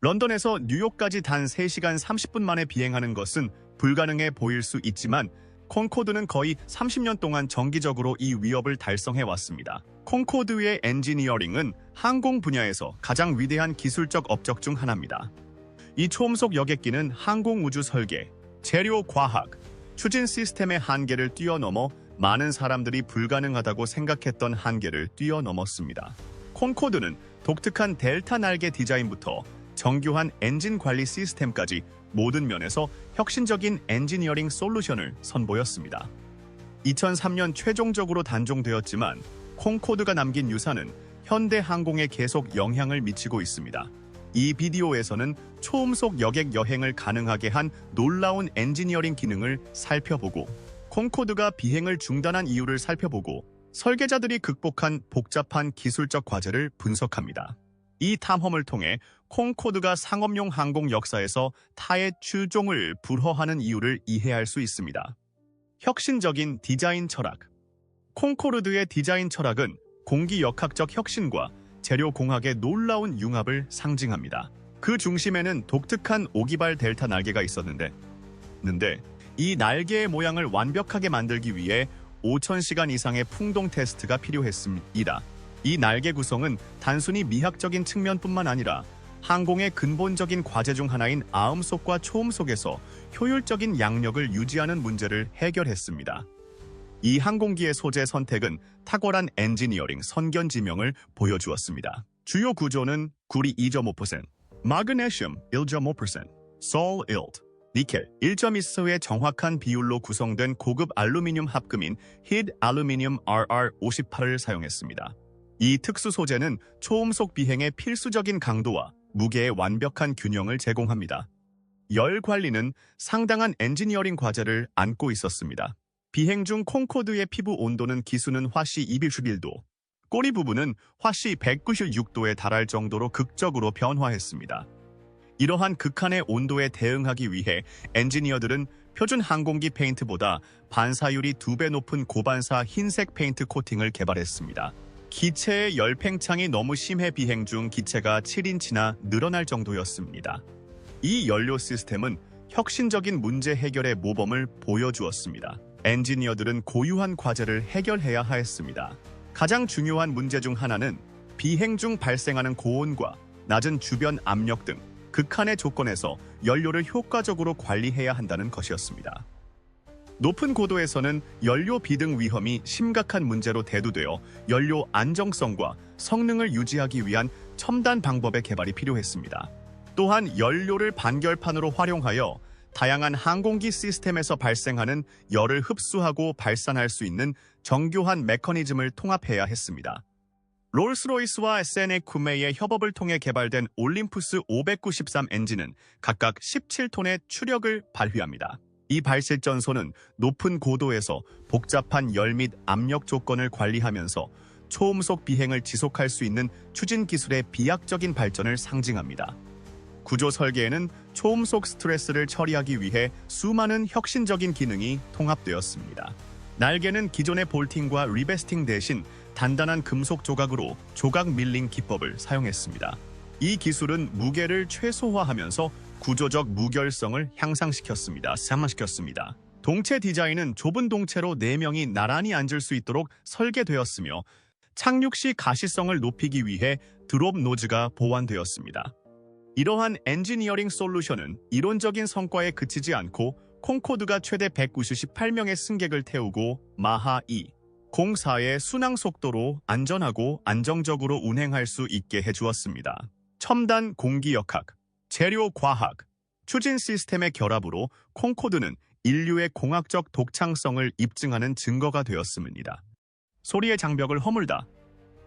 런던에서 뉴욕까지 단 3시간 30분 만에 비행하는 것은 불가능해 보일 수 있지만 콩코드는 거의 30년 동안 정기적으로 이 위협을 달성해 왔습니다. 콩코드의 엔지니어링은 항공 분야에서 가장 위대한 기술적 업적 중 하나입니다. 이 초음속 여객기는 항공 우주 설계, 재료 과학, 추진 시스템의 한계를 뛰어넘어 많은 사람들이 불가능하다고 생각했던 한계를 뛰어넘었습니다. 콩코드는 독특한 델타 날개 디자인부터 정교한 엔진 관리 시스템까지 모든 면에서 혁신적인 엔지니어링 솔루션을 선보였습니다. 2003년 최종적으로 단종되었지만 콩코드가 남긴 유산은 현대 항공에 계속 영향을 미치고 있습니다. 이 비디오에서는 초음속 여객 여행을 가능하게 한 놀라운 엔지니어링 기능을 살펴보고 콩코드가 비행을 중단한 이유를 살펴보고 설계자들이 극복한 복잡한 기술적 과제를 분석합니다. 이 탐험을 통해 콩코드가 상업용 항공 역사에서 타의 추종을 불허하는 이유를 이해할 수 있습니다. 혁신적인 디자인 철학. 콩코르드의 디자인 철학은 공기역학적 혁신과 재료공학의 놀라운 융합을 상징합니다. 그 중심에는 독특한 오기발 델타 날개가 있었는데 이 날개의 모양을 완벽하게 만들기 위해 5,000시간 이상의 풍동 테스트가 필요했습니다. 이 날개 구성은 단순히 미학적인 측면뿐만 아니라 항공의 근본적인 과제 중 하나인 아음속과 초음속에서 효율적인 양력을 유지하는 문제를 해결했습니다. 이 항공기의 소재 선택은 탁월한 엔지니어링 선견지명을 보여주었습니다. 주요 구조는 구리 2.5%, 마그네슘 1.5%, 솔 1, 니켈 1.2%의 정확한 비율로 구성된 고급 알루미늄 합금인 히드 알루미늄 RR58을 사용했습니다. 이 특수 소재는 초음속 비행의 필수적인 강도와 무게의 완벽한 균형을 제공합니다. 열 관리는 상당한 엔지니어링 과제를 안고 있었습니다. 비행 중 콩코드의 피부 온도는 기수는 화씨 211도, 꼬리 부분은 화씨 196도에 달할 정도로 극적으로 변화했습니다. 이러한 극한의 온도에 대응하기 위해 엔지니어들은 표준 항공기 페인트보다 반사율이 2배 높은 고반사 흰색 페인트 코팅을 개발했습니다. 기체의 열 팽창이 너무 심해 비행 중 기체가 7인치나 늘어날 정도였습니다. 이 연료 시스템은 혁신적인 문제 해결의 모범을 보여주었습니다. 엔지니어들은 고유한 과제를 해결해야 하였습니다. 가장 중요한 문제 중 하나는 비행 중 발생하는 고온과 낮은 주변 압력 등 극한의 조건에서 연료를 효과적으로 관리해야 한다는 것이었습니다. 높은 고도에서는 연료 비등 위험이 심각한 문제로 대두되어 연료 안정성과 성능을 유지하기 위한 첨단 방법의 개발이 필요했습니다. 또한 연료를 반결판으로 활용하여 다양한 항공기 시스템에서 발생하는 열을 흡수하고 발산할 수 있는 정교한 메커니즘을 통합해야 했습니다. 롤스로이스와 SNA 쿠메의 협업을 통해 개발된 올림푸스 593 엔진은 각각 17톤의 추력을 발휘합니다. 이 발실전소는 높은 고도에서 복잡한 열 및 압력 조건을 관리하면서 초음속 비행을 지속할 수 있는 추진 기술의 비약적인 발전을 상징합니다. 구조 설계에는 초음속 스트레스를 처리하기 위해 수많은 혁신적인 기능이 통합되었습니다. 날개는 기존의 볼팅과 리베스팅 대신 단단한 금속 조각으로 조각 밀링 기법을 사용했습니다. 이 기술은 무게를 최소화하면서 구조적 무결성을 향상시켰습니다. 동체 디자인은 좁은 동체로 4명이 나란히 앉을 수 있도록 설계되었으며 착륙 시 가시성을 높이기 위해 드롭 노즈가 보완되었습니다. 이러한 엔지니어링 솔루션은 이론적인 성과에 그치지 않고 콩코드가 최대 198명의 승객을 태우고 마하 2, 04의 순항 속도로 안전하고 안정적으로 운행할 수 있게 해주었습니다. 첨단 공기역학, 재료 과학, 추진 시스템의 결합으로 콩코드는 인류의 공학적 독창성을 입증하는 증거가 되었습니다. 소리의 장벽을 허물다.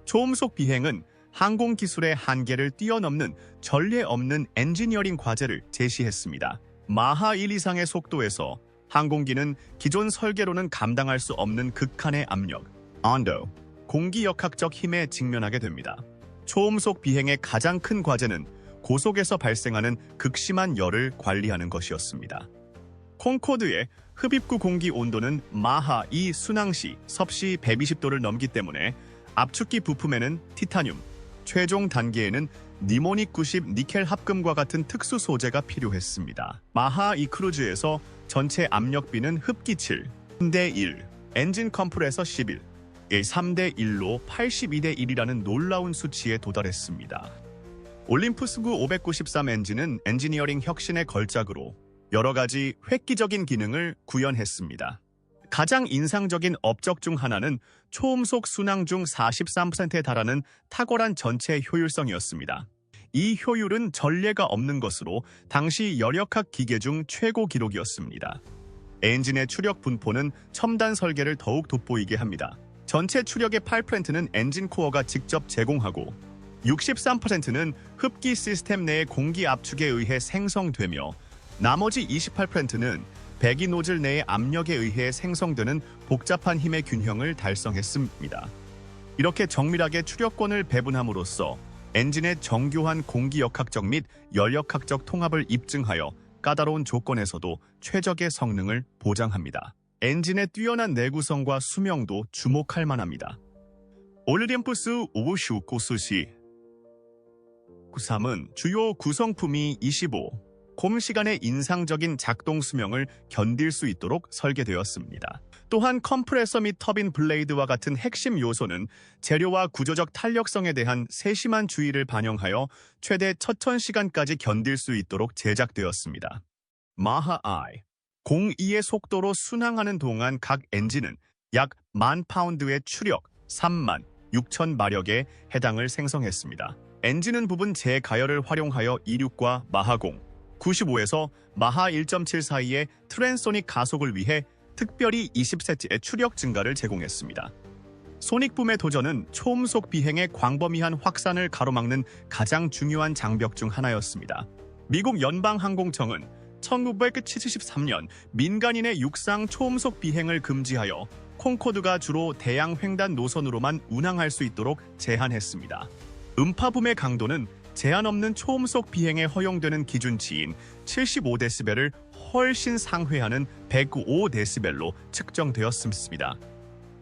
초음속 비행은 항공 기술의 한계를 뛰어넘는 전례 없는 엔지니어링 과제를 제시했습니다. 마하 1 이상의 속도에서 항공기는 기존 설계로는 감당할 수 없는 극한의 압력, 온도, 공기역학적 힘에 직면하게 됩니다. 초음속 비행의 가장 큰 과제는 고속에서 발생하는 극심한 열을 관리하는 것이었습니다. 콩코드의 흡입구 공기 온도는 마하 2 순항 시 섭씨 120도를 넘기 때문에 압축기 부품에는 티타늄, 최종 단계에는 니모닉 90 니켈 합금과 같은 특수 소재가 필요했습니다. 마하 이 크루즈에서 전체 압력비는 흡기 7, 3대1, 엔진 컴프레서 11, 3대1로 82대1이라는 놀라운 수치에 도달했습니다. 올림푸스구 593 엔진은 엔지니어링 혁신의 걸작으로 여러 가지 획기적인 기능을 구현했습니다. 가장 인상적인 업적 중 하나는 초음속 순항 중 43%에 달하는 탁월한 전체 효율성이었습니다. 이 효율은 전례가 없는 것으로 당시 열역학 기계 중 최고 기록이었습니다. 엔진의 추력 분포는 첨단 설계를 더욱 돋보이게 합니다. 전체 추력의 8%는 엔진 코어가 직접 제공하고 63%는 흡기 시스템 내의 공기 압축에 의해 생성되며 나머지 28%는 배기 노즐 내의 압력에 의해 생성되는 복잡한 힘의 균형을 달성했습니다. 이렇게 정밀하게 추력권을 배분함으로써 엔진의 정교한 공기역학적 및 열역학적 통합을 입증하여 까다로운 조건에서도 최적의 성능을 보장합니다. 엔진의 뛰어난 내구성과 수명도 주목할 만합니다. 올림푸스 559수시 93은 주요 구성품이 25, 곰시간의 인상적인 작동 수명을 견딜 수 있도록 설계되었습니다. 또한 컴프레서 및 터빈 블레이드와 같은 핵심 요소는 재료와 구조적 탄력성에 대한 세심한 주의를 반영하여 최대 1000시간까지 견딜 수 있도록 제작되었습니다. 마하 I, 02의 속도로 순항하는 동안 각 엔진은 약 10,000파운드의 추력 36,000마력에 해당을 생성했습니다. 엔진은 부분 재가열을 활용하여 26과 마하0, 95에서 마하 1.7 사이의 트랜소닉 가속을 위해 특별히 20세트의 추력 증가를 제공했습니다. 소닉붐의 도전은 초음속 비행의 광범위한 확산을 가로막는 가장 중요한 장벽 중 하나였습니다. 미국 연방항공청은 1973년 민간인의 육상 초음속 비행을 금지하여 콩코드가 주로 대양 횡단 노선으로만 운항할 수 있도록 제한했습니다. 음파붐의 강도는 제한 없는 초음속 비행에 허용되는 기준치인 75데시벨을 훨씬 상회하는 105데시벨로 측정되었습니다.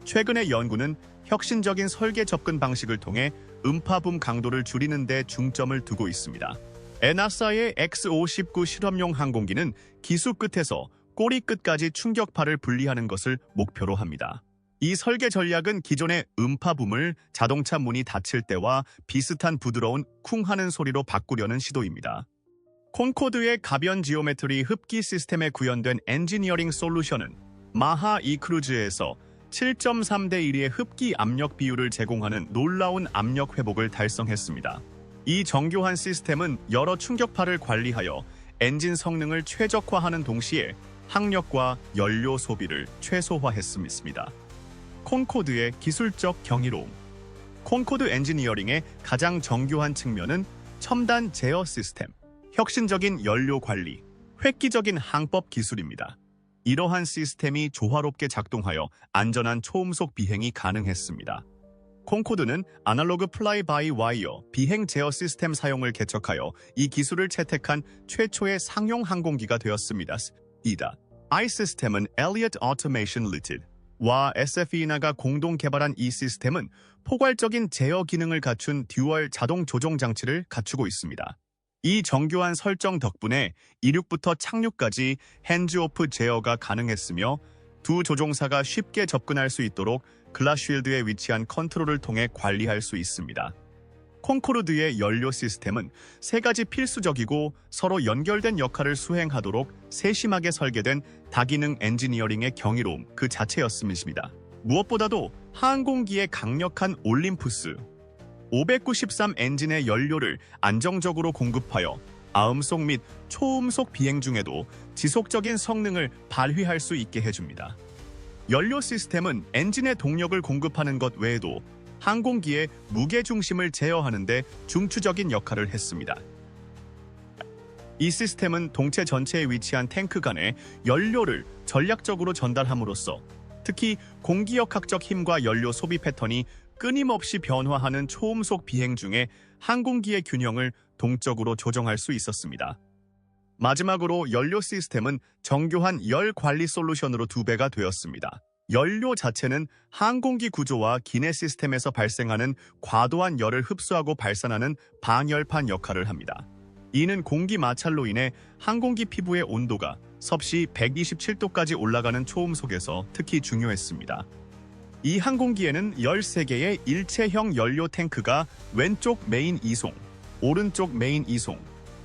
최근의 연구는 혁신적인 설계 접근 방식을 통해 음파붐 강도를 줄이는 데 중점을 두고 있습니다. NASA의 X-59 실험용 항공기는 기수 끝에서 꼬리 끝까지 충격파를 분리하는 것을 목표로 합니다. 이 설계 전략은 기존의 음파붐을 자동차 문이 닫힐 때와 비슷한 부드러운 쿵 하는 소리로 바꾸려는 시도입니다. 콘코드의 가변 지오메트리 흡기 시스템에 구현된 엔지니어링 솔루션은 마하 이 크루즈에서 7.3대1의 흡기 압력 비율을 제공하는 놀라운 압력 회복을 달성했습니다. 이 정교한 시스템은 여러 충격파를 관리하여 엔진 성능을 최적화하는 동시에 항력과 연료 소비를 최소화했습니다. 콘코드의 기술적 경이로움. 콘코드 엔지니어링의 가장 정교한 측면은 첨단 제어 시스템, 혁신적인 연료 관리, 획기적인 항법 기술입니다. 이러한 시스템이 조화롭게 작동하여 안전한 초음속 비행이 가능했습니다. 콘코드는 아날로그 플라이 바이 와이어 비행 제어 시스템 사용을 개척하여 이 기술을 채택한 최초의 상용 항공기가 되었습니다. 이 시스템은 Elliott Automation Ltd.와 SFE나가 공동 개발한 이 시스템은 포괄적인 제어 기능을 갖춘 듀얼 자동 조종 장치를 갖추고 있습니다. 이 정교한 설정 덕분에 이륙부터 착륙까지 핸즈오프 제어가 가능했으며 두 조종사가 쉽게 접근할 수 있도록 글라스쉴드에 위치한 컨트롤을 통해 관리할 수 있습니다. 콘코르드의 연료 시스템은 세 가지 필수적이고 서로 연결된 역할을 수행하도록 세심하게 설계된 다기능 엔지니어링의 경이로움 그 자체였습니다. 무엇보다도 항공기의 강력한 올림푸스 593 엔진의 연료를 안정적으로 공급하여 아음속 및 초음속 비행 중에도 지속적인 성능을 발휘할 수 있게 해줍니다. 연료 시스템은 엔진의 동력을 공급하는 것 외에도 항공기의 무게중심을 제어하는 데 중추적인 역할을 했습니다. 이 시스템은 동체 전체에 위치한 탱크 간에 연료를 전략적으로 전달함으로써 특히 공기역학적 힘과 연료 소비 패턴이 끊임없이 변화하는 초음속 비행 중에 항공기의 균형을 동적으로 조정할 수 있었습니다. 마지막으로 연료 시스템은 정교한 열 관리 솔루션으로 2배가 되었습니다. 연료 자체는 항공기 구조와 기내 시스템에서 발생하는 과도한 열을 흡수하고 발산하는 방열판 역할을 합니다. 이는 공기 마찰로 인해 항공기 피부의 온도가 섭씨 127도까지 올라가는 초음속에서 특히 중요했습니다. 이 항공기에는 13개의 일체형 연료 탱크가 왼쪽 메인 2송, 오른쪽 메인 2송,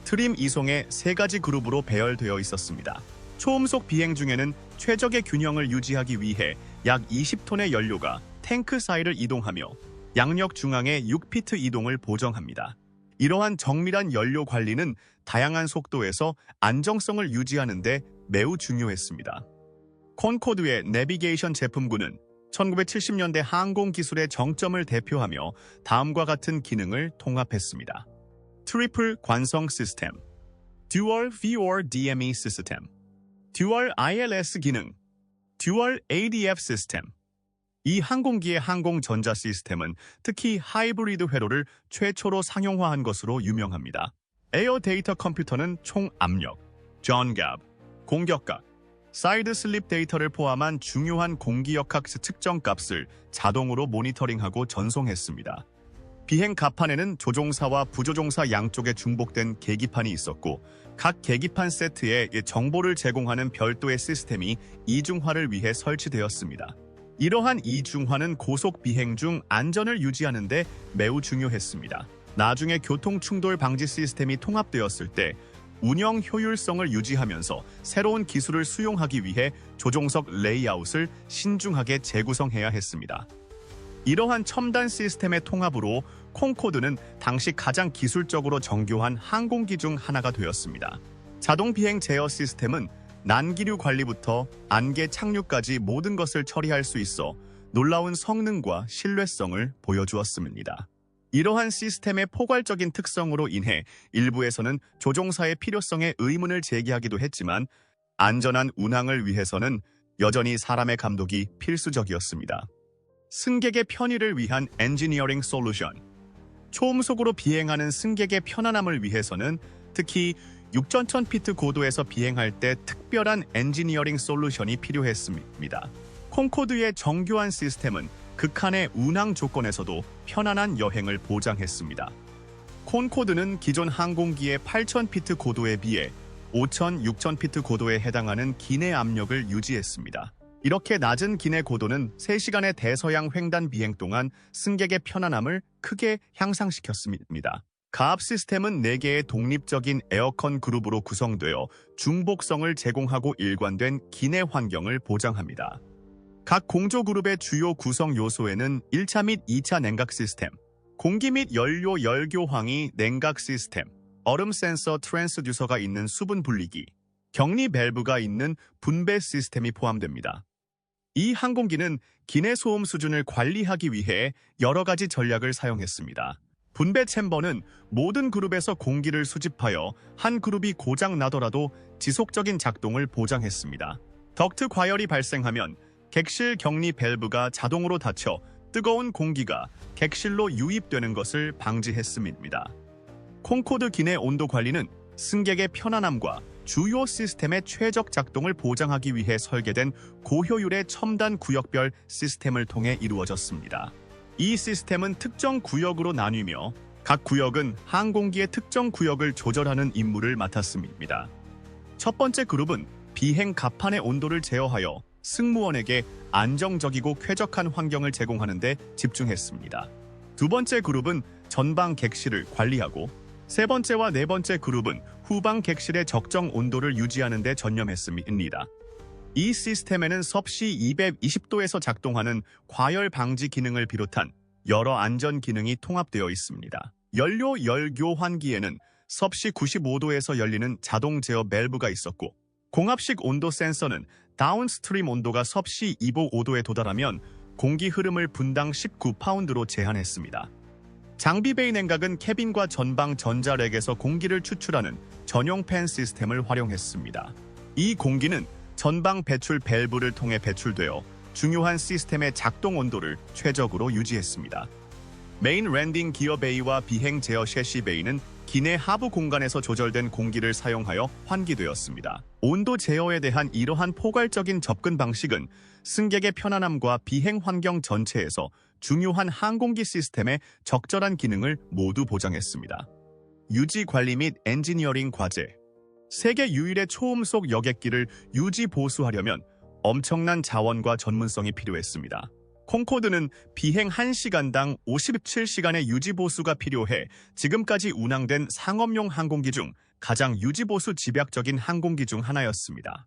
트림 2송의 3가지 그룹으로 배열되어 있었습니다. 초음속 비행 중에는 최적의 균형을 유지하기 위해 약 20톤의 연료가 탱크 사이를 이동하며 양력 중앙의 6피트 이동을 보정합니다. 이러한 정밀한 연료 관리는 다양한 속도에서 안정성을 유지하는 데 매우 중요했습니다. 콘코드의 내비게이션 제품군은 1970년대 항공 기술의 정점을 대표하며 다음과 같은 기능을 통합했습니다. 트리플 관성 시스템, 듀얼 VOR DME 시스템, 듀얼 ILS 기능, 듀얼 ADF 시스템. 이 항공기의 항공전자 시스템은 특히 하이브리드 회로를 최초로 상용화한 것으로 유명합니다. 에어 데이터 컴퓨터는 총 압력, 전압, 공격각, 사이드 슬립 데이터를 포함한 중요한 공기역학 측정 값을 자동으로 모니터링하고 전송했습니다. 비행 갑판에는 조종사와 부조종사 양쪽에 중복된 계기판이 있었고 각 계기판 세트에 정보를 제공하는 별도의 시스템이 이중화를 위해 설치되었습니다. 이러한 이중화는 고속 비행 중 안전을 유지하는 데 매우 중요했습니다. 나중에 교통 충돌 방지 시스템이 통합되었을 때 운영 효율성을 유지하면서 새로운 기술을 수용하기 위해 조종석 레이아웃을 신중하게 재구성해야 했습니다. 이러한 첨단 시스템의 통합으로 콘코드는 당시 가장 기술적으로 정교한 항공기 중 하나가 되었습니다. 자동 비행 제어 시스템은 난기류 관리부터 안개 착륙까지 모든 것을 처리할 수 있어 놀라운 성능과 신뢰성을 보여주었습니다. 이러한 시스템의 포괄적인 특성으로 인해 일부에서는 조종사의 필요성에 의문을 제기하기도 했지만 안전한 운항을 위해서는 여전히 사람의 감독이 필수적이었습니다. 승객의 편의를 위한 엔지니어링 솔루션. 초음속으로 비행하는 승객의 편안함을 위해서는 특히 6,000피트 고도에서 비행할 때 특별한 엔지니어링 솔루션이 필요했습니다. 콘코드의 정교한 시스템은 극한의 운항 조건에서도 편안한 여행을 보장했습니다. 콘코드는 기존 항공기의 8,000피트 고도에 비해 5,000, 6,000피트 고도에 해당하는 기내 압력을 유지했습니다. 이렇게 낮은 기내 고도는 3시간의 대서양 횡단 비행 동안 승객의 편안함을 크게 향상시켰습니다. 가압 시스템은 4개의 독립적인 에어컨 그룹으로 구성되어 중복성을 제공하고 일관된 기내 환경을 보장합니다. 각 공조 그룹의 주요 구성 요소에는 1차 및 2차 냉각 시스템, 공기 및 연료 열교황이 냉각 시스템, 얼음 센서 트랜스듀서가 있는 수분 분리기, 격리 밸브가 있는 분배 시스템이 포함됩니다. 이 항공기는 기내 소음 수준을 관리하기 위해 여러 가지 전략을 사용했습니다. 분배 챔버는 모든 그룹에서 공기를 수집하여 한 그룹이 고장 나더라도 지속적인 작동을 보장했습니다. 덕트 과열이 발생하면 객실 격리 밸브가 자동으로 닫혀 뜨거운 공기가 객실로 유입되는 것을 방지했습니다. 콘코드 기내 온도 관리는 승객의 편안함과 주요 시스템의 최적 작동을 보장하기 위해 설계된 고효율의 첨단 구역별 시스템을 통해 이루어졌습니다. 이 시스템은 특정 구역으로 나뉘며 각 구역은 항공기의 특정 구역을 조절하는 임무를 맡았습니다. 첫 번째 그룹은 비행 갑판의 온도를 제어하여 승무원에게 안정적이고 쾌적한 환경을 제공하는 데 집중했습니다. 두 번째 그룹은 전방 객실을 관리하고 세 번째와 네 번째 그룹은 후방 객실의 적정 온도를 유지하는 데 전념했습니다. 이 시스템에는 섭씨 220도에서 작동하는 과열 방지 기능을 비롯한 여러 안전 기능이 통합되어 있습니다. 연료 열교환기에는 섭씨 95도에서 열리는 자동 제어 밸브가 있었고 공합식 온도 센서는 다운스트림 온도가 섭씨 205도에 도달하면 공기 흐름을 분당 19파운드로 제한했습니다. 장비 베이 냉각은 캐빈과 전방 전자렉에서 공기를 추출하는 전용 팬 시스템을 활용했습니다. 이 공기는 전방 배출 밸브를 통해 배출되어 중요한 시스템의 작동 온도를 최적으로 유지했습니다. 메인 랜딩 기어 베이와 비행 제어 셰시 베이는 기내 하부 공간에서 조절된 공기를 사용하여 환기되었습니다. 온도 제어에 대한 이러한 포괄적인 접근 방식은 승객의 편안함과 비행 환경 전체에서 중요한 항공기 시스템의 적절한 기능을 모두 보장했습니다. 유지 관리 및 엔지니어링 과제. 세계 유일의 초음속 여객기를 유지 보수하려면 엄청난 자원과 전문성이 필요했습니다. 콩코드는 비행 1시간당 57시간의 유지 보수가 필요해 지금까지 운항된 상업용 항공기 중 가장 유지 보수 집약적인 항공기 중 하나였습니다.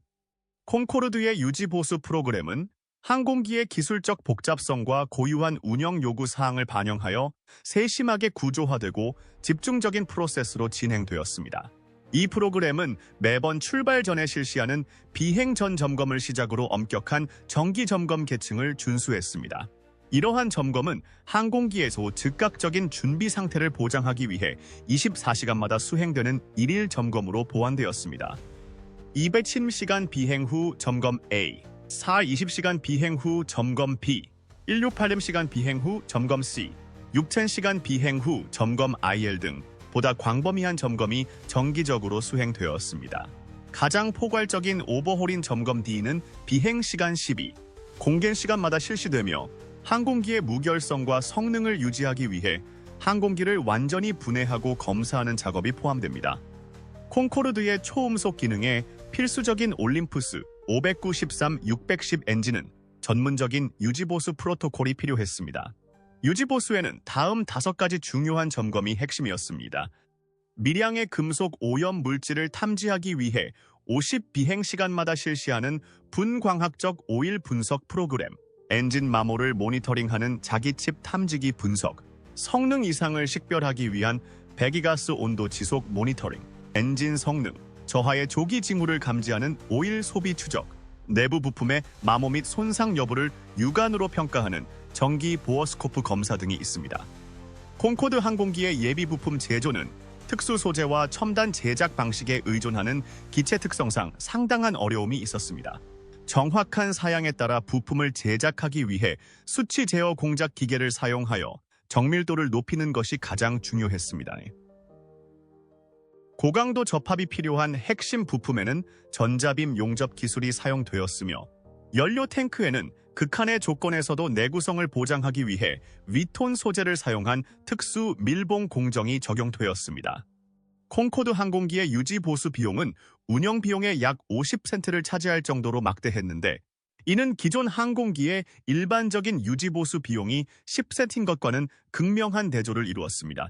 콩코르드의 유지 보수 프로그램은 항공기의 기술적 복잡성과 고유한 운영 요구 사항을 반영하여 세심하게 구조화되고 집중적인 프로세스로 진행되었습니다. 이 프로그램은 매번 출발 전에 실시하는 비행 전 점검을 시작으로 엄격한 정기 점검 계층을 준수했습니다. 이러한 점검은 항공기에서 즉각적인 준비 상태를 보장하기 위해 24시간마다 수행되는 일일 점검으로 보완되었습니다. 210시간 비행 후 점검 A, 420시간 비행 후 점검 B, 168시간 비행 후 점검 C, 6000시간 비행 후 점검 IL 등 보다 광범위한 점검이 정기적으로 수행되었습니다. 가장 포괄적인 오버홀인 점검 D는 비행 시간 12, 공견 시간마다 실시되며 항공기의 무결성과 성능을 유지하기 위해 항공기를 완전히 분해하고 검사하는 작업이 포함됩니다. 콩코르드의 초음속 기능에 필수적인 올림푸스 593-610 엔진은 전문적인 유지보수 프로토콜이 필요했습니다. 유지보수에는 다음 5가지 중요한 점검이 핵심이었습니다. 미량의 금속 오염 물질을 탐지하기 위해 50비행시간마다 실시하는 분광학적 오일 분석 프로그램, 엔진 마모를 모니터링하는 자기칩 탐지기 분석, 성능 이상을 식별하기 위한 배기가스 온도 지속 모니터링, 엔진 성능, 저하의 조기 징후를 감지하는 오일 소비 추적, 내부 부품의 마모 및 손상 여부를 육안으로 평가하는 정기 보어스코프 검사 등이 있습니다. 콩코드 항공기의 예비 부품 제조는 특수 소재와 첨단 제작 방식에 의존하는 기체 특성상 상당한 어려움이 있었습니다. 정확한 사양에 따라 부품을 제작하기 위해 수치 제어 공작 기계를 사용하여 정밀도를 높이는 것이 가장 중요했습니다. 고강도 접합이 필요한 핵심 부품에는 전자빔 용접 기술이 사용되었으며 연료 탱크에는 극한의 조건에서도 내구성을 보장하기 위해 위톤 소재를 사용한 특수 밀봉 공정이 적용되었습니다. 콩코드 항공기의 유지 보수 비용은 운영 비용의 약 50%를 차지할 정도로 막대했는데 이는 기존 항공기의 일반적인 유지 보수 비용이 10센트인 것과는 극명한 대조를 이루었습니다.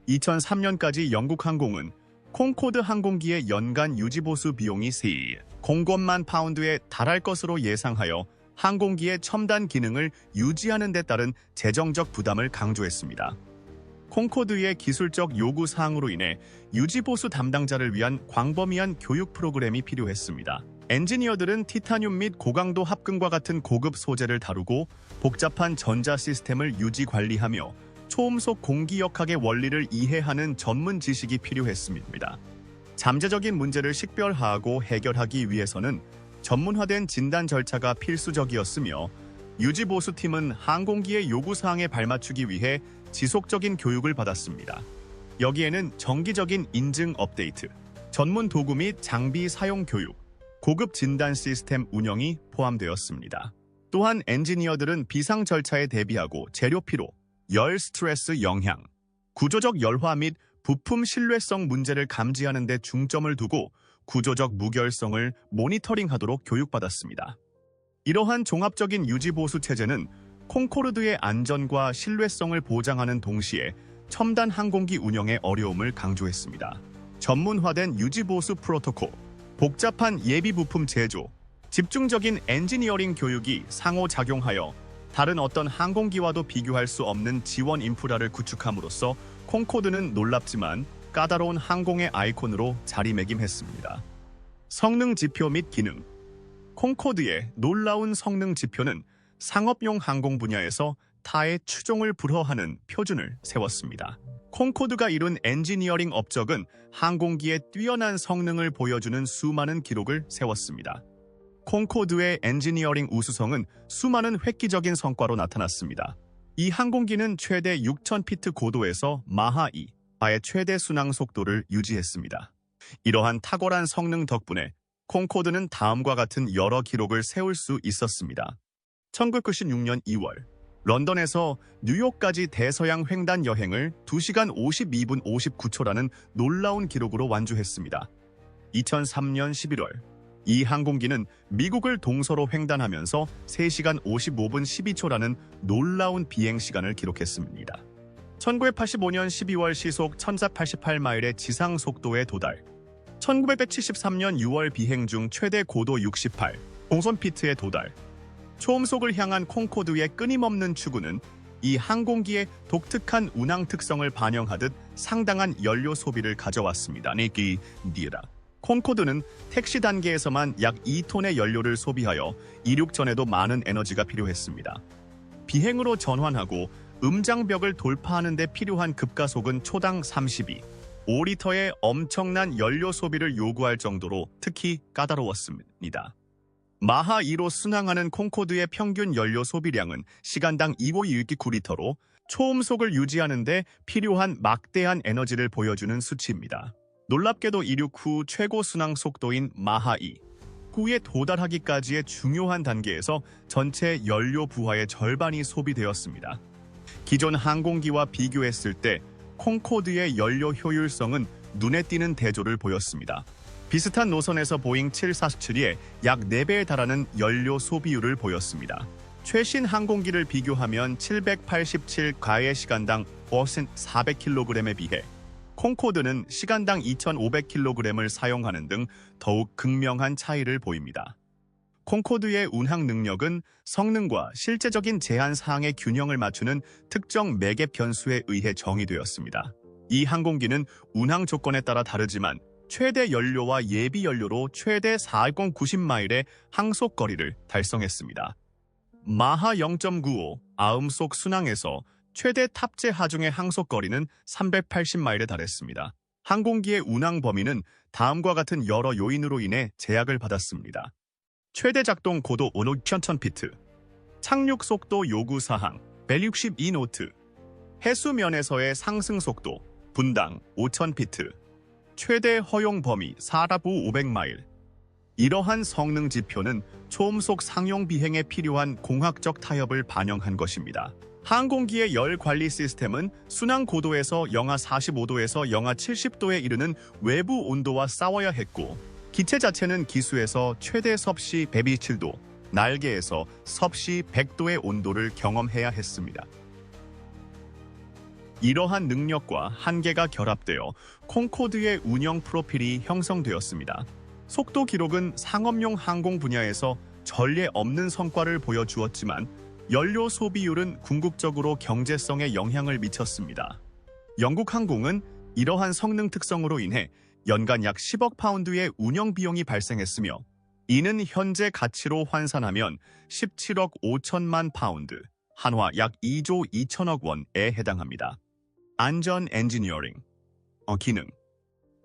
2003년까지 영국 항공은 콩코드 항공기의 연간 유지보수 비용이 0.0만 파운드에 달할 것으로 예상하여 항공기의 첨단 기능을 유지하는 데 따른 재정적 부담을 강조했습니다. 콩코드의 기술적 요구 사항으로 인해 유지보수 담당자를 위한 광범위한 교육 프로그램이 필요했습니다. 엔지니어들은 티타늄 및 고강도 합금과 같은 고급 소재를 다루고 복잡한 전자 시스템을 유지 관리하며 초음속 공기역학의 원리를 이해하는 전문 지식이 필요했습니다. 잠재적인 문제를 식별하고 해결하기 위해서는 전문화된 진단 절차가 필수적이었으며 유지보수팀은 항공기의 요구사항에 발맞추기 위해 지속적인 교육을 받았습니다. 여기에는 정기적인 인증 업데이트, 전문 도구 및 장비 사용 교육, 고급 진단 시스템 운영이 포함되었습니다. 또한 엔지니어들은 비상 절차에 대비하고 재료 피로, 열 스트레스 영향, 구조적 열화 및 부품 신뢰성 문제를 감지하는 데 중점을 두고 구조적 무결성을 모니터링하도록 교육받았습니다. 이러한 종합적인 유지보수 체제는 콩코르드의 안전과 신뢰성을 보장하는 동시에 첨단 항공기 운영의 어려움을 강조했습니다. 전문화된 유지보수 프로토콜, 복잡한 예비 부품 제조, 집중적인 엔지니어링 교육이 상호작용하여 다른 어떤 항공기와도 비교할 수 없는 지원 인프라를 구축함으로써 콩코드는 놀랍지만 까다로운 항공의 아이콘으로 자리매김했습니다. 성능 지표 및 기능. 콩코드의 놀라운 성능 지표는 상업용 항공 분야에서 타의 추종을 불허하는 표준을 세웠습니다. 콩코드가 이룬 엔지니어링 업적은 항공기의 뛰어난 성능을 보여주는 수많은 기록을 세웠습니다. 콩코드의 엔지니어링 우수성은 수많은 획기적인 성과로 나타났습니다. 이 항공기는 최대 6,000피트 고도에서 마하 2, 바의 최대 순항 속도를 유지했습니다. 이러한 탁월한 성능 덕분에 콩코드는 다음과 같은 여러 기록을 세울 수 있었습니다. 1996년 2월, 런던에서 뉴욕까지 대서양 횡단 여행을 2시간 52분 59초라는 놀라운 기록으로 완주했습니다. 2003년 11월, 이 항공기는 미국을 동서로 횡단하면서 3시간 55분 12초라는 놀라운 비행 시간을 기록했습니다. 1985년 12월 시속 1488마일의 지상 속도에 도달. 1973년 6월 비행 중 최대 고도 68, 공선 피트에 도달. 초음속을 향한 콩코드의 끊임없는 추구는 이 항공기의 독특한 운항 특성을 반영하듯 상당한 연료 소비를 가져왔습니다. 콩코드는 택시 단계에서만 약 2톤의 연료를 소비하여 이륙 전에도 많은 에너지가 필요했습니다. 비행으로 전환하고 음장벽을 돌파하는 데 필요한 급가속은 초당 32, 5리터의 엄청난 연료 소비를 요구할 정도로 특히 까다로웠습니다. 마하 2로 순항하는 콩코드의 평균 연료 소비량은 시간당 2.9리터로 초음속을 유지하는 데 필요한 막대한 에너지를 보여주는 수치입니다. 놀랍게도 이륙 후 최고 순항 속도인 마하 2, 9에 도달하기까지의 중요한 단계에서 전체 연료 부하의 절반이 소비되었습니다. 기존 항공기와 비교했을 때 콩코드의 연료 효율성은 눈에 띄는 대조를 보였습가습니다 비슷한 노선에서 보잉 747의 약 4배에 달하는 연료 소비율을 보였습니다. 최신 항공기를 비교하면 787가의 시간당 400kg에 비해 콩코드는 시간당 2500kg을 사용하는 등 더욱 극명한 차이를 보입니다. 콩코드의 운항 능력은 성능과 실제적인 제한 사항의 균형을 맞추는 특정 매개 변수에 의해 정의되었습니다. 이 항공기는 운항 조건에 따라 다르지만 최대 연료와 예비 연료로 최대 490마일의 항속 거리를 달성했습니다. 마하 0.95 아음속 순항에서 최대 탑재 하중의 항속 거리는 380마일에 달했습니다. 항공기의 운항 범위는 다음과 같은 여러 요인으로 인해 제약을 받았습니다. 최대 작동 고도 5,000피트, 착륙 속도 요구 사항 162노트, 해수면에서의 상승 속도 분당 5,000피트, 최대 허용 범위 4라부 500마일. 이러한 성능 지표는 초음속 상용 비행에 필요한 공학적 타협을 반영한 것입니다. 항공기의 열 관리 시스템은 순항 고도에서 영하 45도에서 영하 70도에 이르는 외부 온도와 싸워야 했고, 기체 자체는 기수에서 최대 섭씨 127도, 날개에서 섭씨 100도의 온도를 경험해야 했습니다. 이러한 능력과 한계가 결합되어 콩코드의 운영 프로필이 형성되었습니다. 속도 기록은 상업용 항공 분야에서 전례 없는 성과를 보여주었지만 연료 소비율은 궁극적으로 경제성에 영향을 미쳤습니다. 영국 항공은 이러한 성능 특성으로 인해 연간 약 10억 파운드의 운영 비용이 발생했으며 이는 현재 가치로 환산하면 17억 5천만 파운드, 한화 약 2조 2천억 원에 해당합니다. 안전 엔지니어링 기능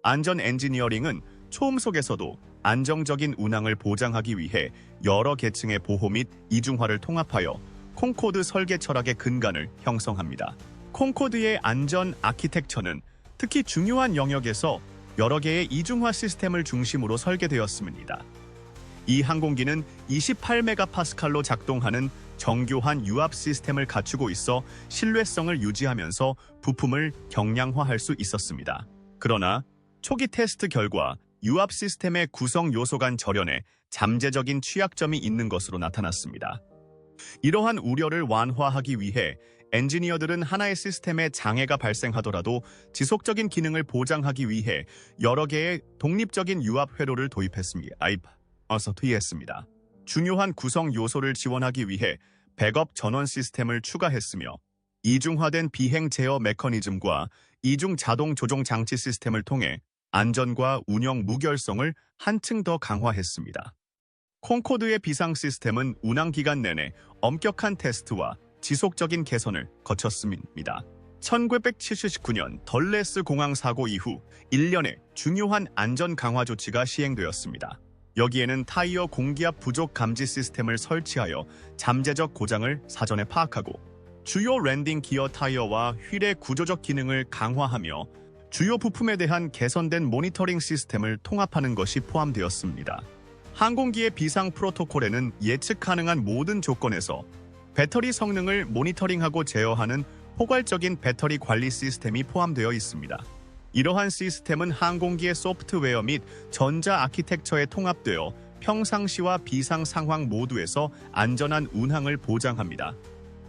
안전 엔지니어링은 초음속에서도 안정적인 운항을 보장하기 위해 여러 계층의 보호 및 이중화를 통합하여 콩코드 설계 철학의 근간을 형성합니다. 콩코드의 안전 아키텍처는 특히 중요한 영역에서 여러 개의 이중화 시스템을 중심으로 설계되었습니다. 이 항공기는 28메가파스칼로 작동하는 정교한 유압 시스템을 갖추고 있어 신뢰성을 유지하면서 부품을 경량화할 수 있었습니다. 그러나 초기 테스트 결과 유압 시스템의 구성 요소 간 절연에 잠재적인 취약점이 있는 것으로 나타났습니다. 이러한 우려를 완화하기 위해 엔지니어들은 하나의 시스템에 장애가 발생하더라도 지속적인 기능을 보장하기 위해 여러 개의 독립적인 유압 회로를 도입했습니다. 중요한 구성 요소를 지원하기 위해 백업 전원 시스템을 추가했으며 이중화된 비행 제어 메커니즘과 이중 자동 조종 장치 시스템을 통해 안전과 운영 무결성을 한층 더 강화했습니다. 콩코드의 비상 시스템은 운항 기간 내내 엄격한 테스트와 지속적인 개선을 거쳤습니다. 1979년 덜레스 공항 사고 이후 1년의 중요한 안전 강화 조치가 시행되었습니다. 여기에는 타이어 공기압 부족 감지 시스템을 설치하여 잠재적 고장을 사전에 파악하고 주요 랜딩 기어 타이어와 휠의 구조적 기능을 강화하며 주요 부품에 대한 개선된 모니터링 시스템을 통합하는 것이 포함되었습니다. 항공기의 비상 프로토콜에는 예측 가능한 모든 조건에서 배터리 성능을 모니터링하고 제어하는 포괄적인 배터리 관리 시스템이 포함되어 있습니다. 이러한 시스템은 항공기의 소프트웨어 및 전자 아키텍처에 통합되어 평상시와 비상 상황 모두에서 안전한 운항을 보장합니다.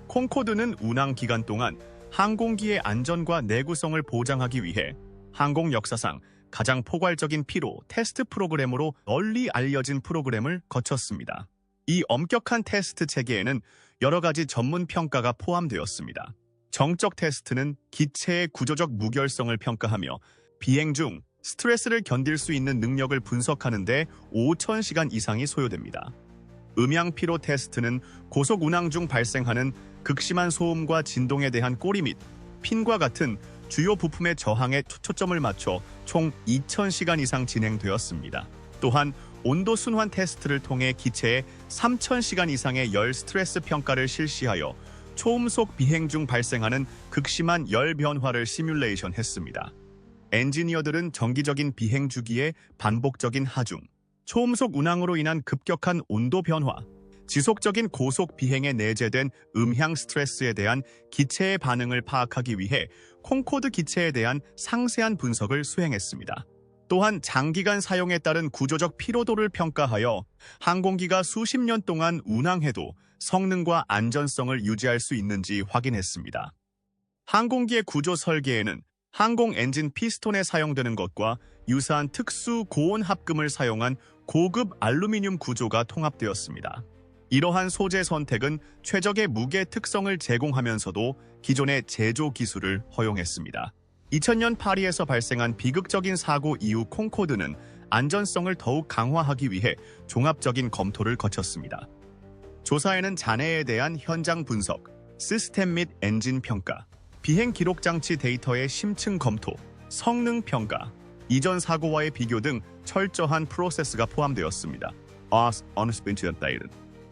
콩코드는 운항 기간 동안 항공기의 안전과 내구성을 보장하기 위해 항공 역사상 가장 포괄적인 피로 테스트 프로그램으로 널리 알려진 프로그램을 거쳤습니다. 이 엄격한 테스트 체계에는 여러 가지 전문 평가가 포함되었습니다. 정적 테스트는 기체의 구조적 무결성을 평가하며 비행 중 스트레스를 견딜 수 있는 능력을 분석하는 데 5,000시간 이상이 소요됩니다. 음향 피로 테스트는 고속 운항 중 발생하는 극심한 소음과 진동에 대한 꼬리 및 핀과 같은 주요 부품의 저항에 초점을 맞춰 총 2,000시간 이상 진행되었습니다. 또한 온도 순환 테스트를 통해 기체의 3,000시간 이상의 열 스트레스 평가를 실시하여 초음속 비행 중 발생하는 극심한 열 변화를 시뮬레이션했습니다. 엔지니어들은 정기적인 비행 주기의 반복적인 하중, 초음속 운항으로 인한 급격한 온도 변화, 지속적인 고속 비행에 내재된 음향 스트레스에 대한 기체의 반응을 파악하기 위해 콩코드 기체에 대한 상세한 분석을 수행했습니다. 또한 장기간 사용에 따른 구조적 피로도를 평가하여 항공기가 수십 년 동안 운항해도 성능과 안전성을 유지할 수 있는지 확인했습니다. 항공기의 구조 설계에는 항공 엔진 피스톤에 사용되는 것과 유사한 특수 고온 합금을 사용한 고급 알루미늄 구조가 통합되었습니다. 이러한 소재 선택은 최적의 무게 특성을 제공하면서도 기존의 제조 기술을 허용했습니다. 2000년 파리에서 발생한 비극적인 사고 이후 콩코드는 안전성을 더욱 강화하기 위해 종합적인 검토를 거쳤습니다. 조사에는 잔해에 대한 현장 분석, 시스템 및 엔진 평가, 비행 기록 장치 데이터의 심층 검토, 성능 평가, 이전 사고와의 비교 등 철저한 프로세스가 포함되었습니다.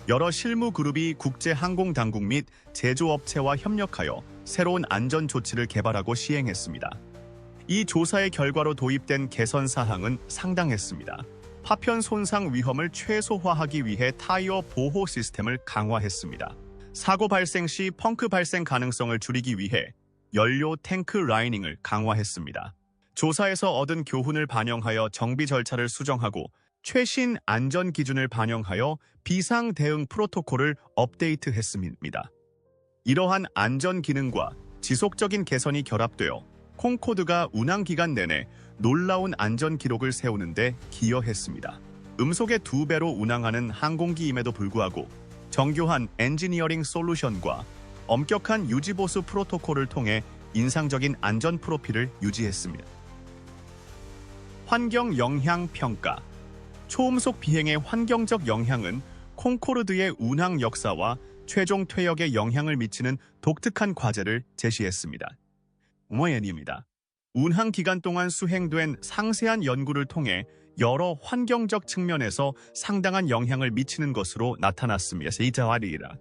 여러 실무 그룹이 국제 항공 당국 및 제조업체와 협력하여 새로운 안전 조치를 개발하고 시행했습니다. 이 조사의 결과로 도입된 개선 사항은 상당했습니다. 파편 손상 위험을 최소화하기 위해 타이어 보호 시스템을 강화했습니다. 사고 발생 시 펑크 발생 가능성을 줄이기 위해 연료 탱크 라이닝을 강화했습니다. 조사에서 얻은 교훈을 반영하여 정비 절차를 수정하고 최신 안전 기준을 반영하여 비상 대응 프로토콜을 업데이트했습니다. 이러한 안전 기능과 지속적인 개선이 결합되어 콩코드가 운항 기간 내내 놀라운 안전 기록을 세우는 데 기여했습니다. 음속의 2배로 운항하는 항공기임에도 불구하고 정교한 엔지니어링 솔루션과 엄격한 유지보수 프로토콜을 통해 인상적인 안전 프로필을 유지했습니다. 환경 영향 평가. 초음속 비행의 환경적 영향은 콩코르드의 운항 역사와 최종 퇴역에 영향을 미치는 독특한 과제를 제시했습니다. 모엔입니다. 운항 기간 동안 수행된 상세한 연구를 통해 여러 환경적 측면에서 상당한 영향을 미치는 것으로 나타났습니다. 이자와리라.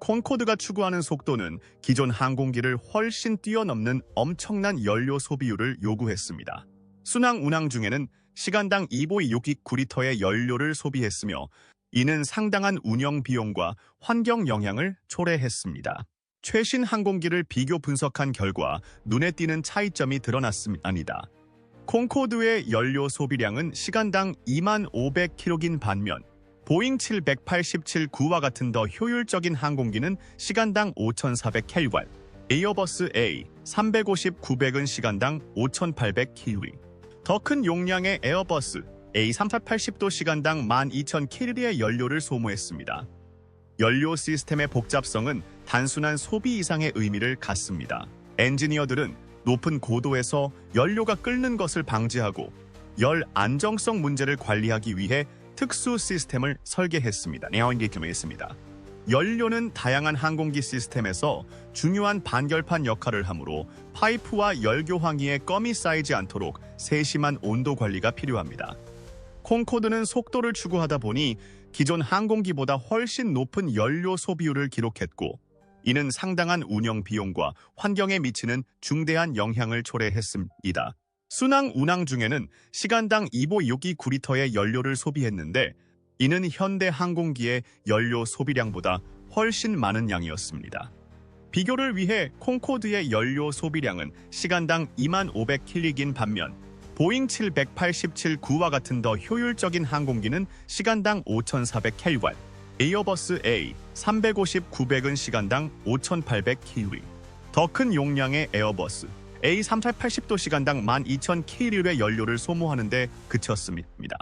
콩코드가 추구하는 속도는 기존 항공기를 훨씬 뛰어넘는 엄청난 연료 소비율을 요구했습니다. 순항 운항 중에는 시간당 2.69리터의 연료를 소비했으며 이는 상당한 운영 비용과 환경 영향을 초래했습니다. 최신 항공기를 비교 분석한 결과 눈에 띄는 차이점이 드러났습니다. 콩코드의 연료 소비량은 시간당 2500kg인 반면 보잉 787-9와 같은 더 효율적인 항공기는 시간당 5400kg, 에어버스 A350-900은 시간당 5800kg, 더 큰 용량의 에어버스 A380도 시간당 12,000kg의 연료를 소모했습니다. 연료 시스템의 복잡성은 단순한 소비 이상의 의미를 갖습니다. 엔지니어들은 높은 고도에서 연료가 끓는 것을 방지하고 열 안정성 문제를 관리하기 위해 특수 시스템을 설계했습니다. 연료는 다양한 항공기 시스템에서 중요한 반결판 역할을 하므로 파이프와 열교황이에 껌이 쌓이지 않도록 세심한 온도 관리가 필요합니다. 콩코드는 속도를 추구하다 보니 기존 항공기보다 훨씬 높은 연료 소비율을 기록했고 이는 상당한 운영 비용과 환경에 미치는 중대한 영향을 초래했습니다. 순항 운항 중에는 시간당 2.62리터의 연료를 소비했는데 이는 현대 항공기의 연료 소비량보다 훨씬 많은 양이었습니다. 비교를 위해 콩코드의 연료 소비량은 시간당 2500킬로긴 반면 보잉 787-9와 같은 더 효율적인 항공기는 시간당 5400켈빈, 에어버스 A350-900은 시간당 5800킬로리, 더 큰 용량의 에어버스 A380도 시간당 12,000킬로의 연료를 소모하는 데 그쳤습니다.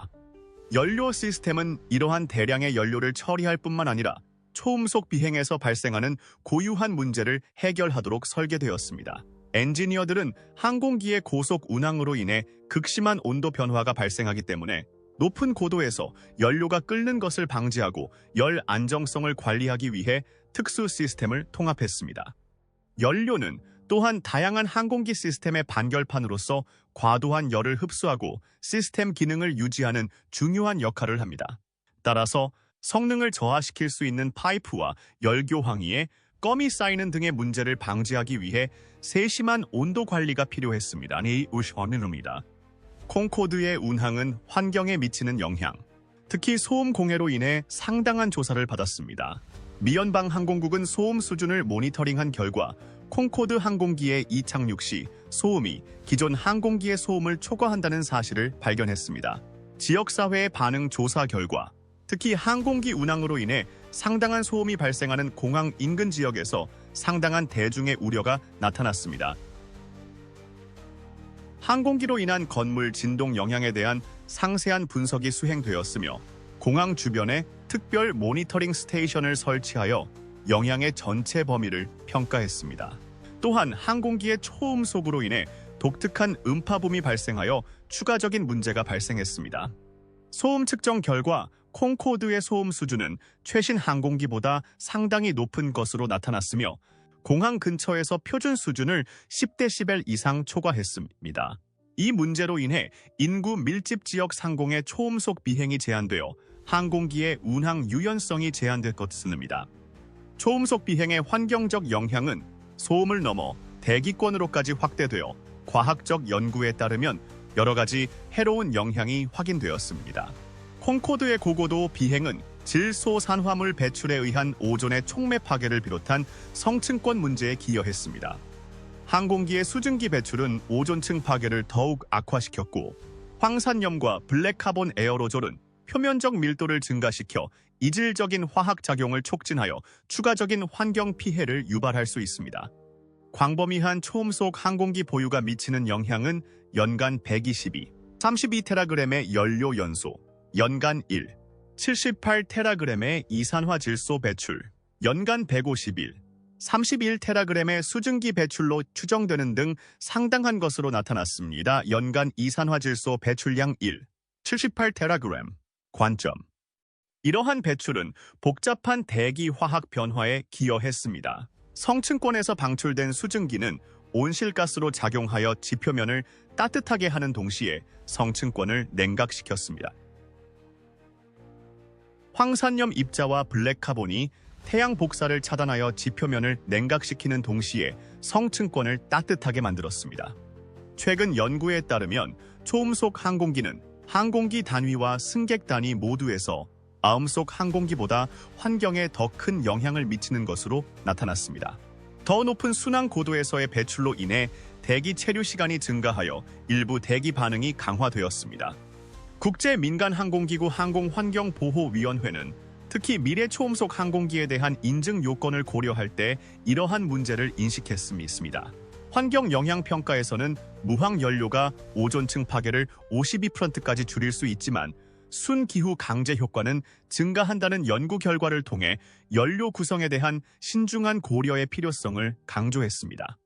연료 시스템은 이러한 대량의 연료를 처리할 뿐만 아니라 초음속 비행에서 발생하는 고유한 문제를 해결하도록 설계되었습니다. 엔지니어들은 항공기의 고속 운항으로 인해 극심한 온도 변화가 발생하기 때문에 높은 고도에서 연료가 끓는 것을 방지하고 열 안정성을 관리하기 위해 특수 시스템을 통합했습니다. 연료는 또한 다양한 항공기 시스템의 반결판으로서 과도한 열을 흡수하고 시스템 기능을 유지하는 중요한 역할을 합니다. 따라서 성능을 저하시킬 수 있는 파이프와 열교황이에 껌이 쌓이는 등의 문제를 방지하기 위해 세심한 온도 관리가 필요했습니다. 이 우선입니다. 콩코드의 운항은 환경에 미치는 영향, 특히 소음 공해로 인해 상당한 조사를 받았습니다. 미연방 항공국은 소음 수준을 모니터링한 결과 콩코드 항공기의 이착륙 시 소음이 기존 항공기의 소음을 초과한다는 사실을 발견했습니다. 지역사회의 반응 조사 결과 특히 항공기 운항으로 인해 상당한 소음이 발생하는 공항 인근 지역에서 상당한 대중의 우려가 나타났습니다. 항공기로 인한 건물 진동 영향에 대한 상세한 분석이 수행되었으며 공항 주변에 특별 모니터링 스테이션을 설치하여 영향의 전체 범위를 평가했습니다. 또한 항공기의 초음속으로 인해 독특한 음파붐이 발생하여 추가적인 문제가 발생했습니다. 소음 측정 결과 콩코드의 소음 수준은 최신 항공기보다 상당히 높은 것으로 나타났으며 공항 근처에서 표준 수준을 10데시벨 이상 초과했습니다. 이 문제로 인해 인구 밀집 지역 상공의 초음속 비행이 제한되어 항공기의 운항 유연성이 제한됐습니다. 초음속 비행의 환경적 영향은 소음을 넘어 대기권으로까지 확대되어 과학적 연구에 따르면 여러 가지 해로운 영향이 확인되었습니다. 콩코드의 고고도 비행은 질소 산화물 배출에 의한 오존의 촉매 파괴를 비롯한 성층권 문제에 기여했습니다. 항공기의 수증기 배출은 오존층 파괴를 더욱 악화시켰고 황산염과 블랙카본 에어로졸은 표면적 밀도를 증가시켜 이질적인 화학작용을 촉진하여 추가적인 환경 피해를 유발할 수 있습니다. 광범위한 초음속 항공기 보유가 미치는 영향은 연간 122, 32테라그램의 연료 연소, 연간 1, 78테라그램의 이산화질소 배출, 연간 151, 31테라그램의 수증기 배출로 추정되는 등 상당한 것으로 나타났습니다. 연간 이산화질소 배출량 1, 78테라그램. 관점. 이러한 배출은 복잡한 대기 화학 변화에 기여했습니다. 성층권에서 방출된 수증기는 온실가스로 작용하여 지표면을 따뜻하게 하는 동시에 성층권을 냉각시켰습니다. 황산염 입자와 블랙카본이 태양 복사를 차단하여 지표면을 냉각시키는 동시에 성층권을 따뜻하게 만들었습니다. 최근 연구에 따르면 초음속 항공기는 항공기 단위와 승객 단위 모두에서 아음속 항공기보다 환경에 더 큰 영향을 미치는 것으로 나타났습니다. 더 높은 순항 고도에서의 배출로 인해 대기 체류 시간이 증가하여 일부 대기 반응이 강화되었습니다. 국제민간항공기구 항공환경보호위원회는 특히 미래 초음속 항공기에 대한 인증 요건을 고려할 때 이러한 문제를 인식했습니다. 환경 영향 평가에서는 무항 연료가 오존층 파괴를 52%까지 줄일 수 있지만 순기후 강제 효과는 증가한다는 연구 결과를 통해 연료 구성에 대한 신중한 고려의 필요성을 강조했습니다.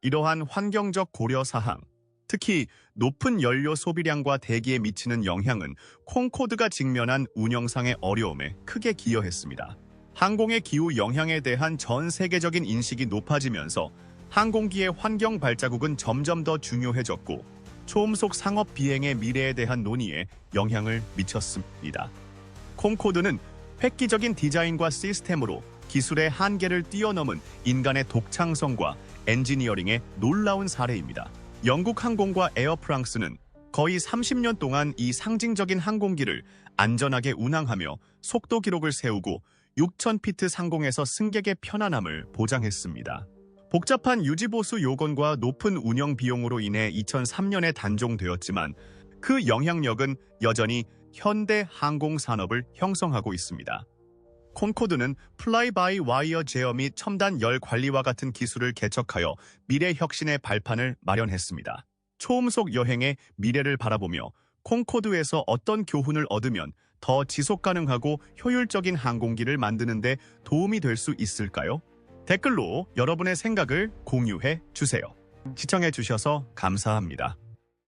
이러한 환경적 고려 사항, 특히 높은 연료 소비량과 대기에 미치는 영향은 콩코드가 직면한 운영상의 어려움에 크게 기여했습니다. 항공의 기후 영향에 대한 전 세계적인 인식이 높아지면서 항공기의 환경 발자국은 점점 더 중요해졌고 초음속 상업 비행의 미래에 대한 논의에 영향을 미쳤습니다. 콩코드는 획기적인 디자인과 시스템으로 기술의 한계를 뛰어넘은 인간의 독창성과 엔지니어링의 놀라운 사례입니다. 영국 항공과 에어프랑스는 거의 30년 동안 이 상징적인 항공기를 안전하게 운항하며 속도 기록을 세우고 6,000피트 상공에서 승객의 편안함을 보장했습니다. 복잡한 유지보수 요건과 높은 운영 비용으로 인해 2003년에 단종되었지만 그 영향력은 여전히 현대 항공 산업을 형성하고 있습니다. 콘코드는 플라이-바이-와이어 제어 및 첨단 열 관리와 같은 기술을 개척하여 미래 혁신의 발판을 마련했습니다. 초음속 여행의 미래를 바라보며 콘코드에서 어떤 교훈을 얻으면 더 지속 가능하고 효율적인 항공기를 만드는 데 도움이 될 수 있을까요? 댓글로 여러분의 생각을 공유해 주세요. 시청해 주셔서 감사합니다.